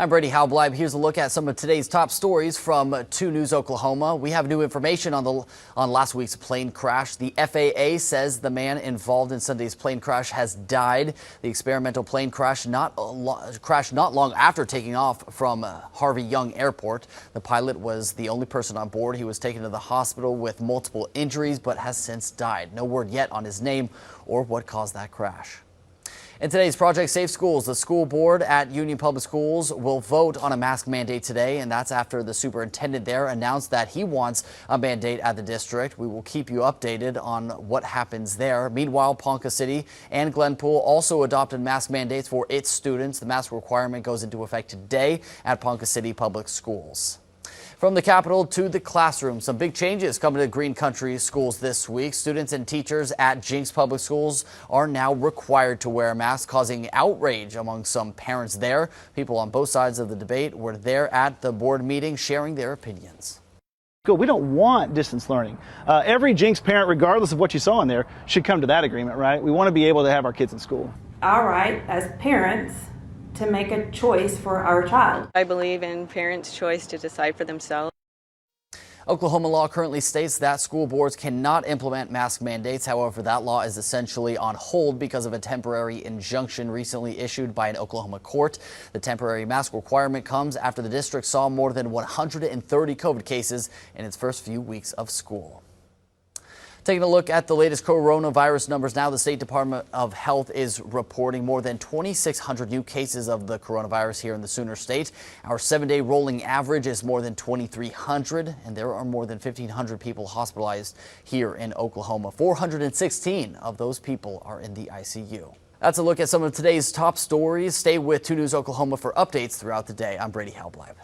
I'm Brady Halbleib. Here's a look at some of today's top stories from 2 News Oklahoma. We have new information on last week's plane crash. The FAA says the man involved in Sunday's plane crash has died. The experimental plane crashed not long after taking off from Harvey Young Airport. The pilot was the only person on board. He was taken to the hospital with multiple injuries, but has since died. No word yet on his name or what caused that crash. In today's Project Safe Schools, the school board at Union Public Schools will vote on a mask mandate today, and that's after the superintendent there announced that he wants a mandate at the district. We will keep you updated on what happens there. Meanwhile, Ponca City and Glenpool also adopted mask mandates for its students. The mask requirement goes into effect today at Ponca City Public Schools. From the Capitol to the classroom, some big changes coming to Green Country schools this week. Students and teachers at JENKS public schools are now required to wear masks, causing outrage among some parents there. People on both sides of the debate were there at the board meeting sharing their opinions. We don't want distance learning. Every JENKS parent, regardless of what you saw in there, should come to that agreement, right? We want to be able to have our kids in school. Our right as parents to make a choice for our child. I believe in parents' choice to decide for themselves. Oklahoma law currently states that school boards cannot implement mask mandates. However, that law is essentially on hold because of a temporary injunction recently issued by an Oklahoma court. The temporary mask requirement comes after the district saw more than 130 COVID cases in its first few weeks of school. Taking a look at the latest coronavirus numbers now, the State Department of Health is reporting more than 2,600 new cases of the coronavirus here in the Sooner State. Our 7-day rolling average is more than 2,300, and there are more than 1,500 people hospitalized here in Oklahoma. 416 of those people are in the ICU. That's a look at some of today's top stories. Stay with 2 News Oklahoma for updates throughout the day. I'm Brady Halbleib.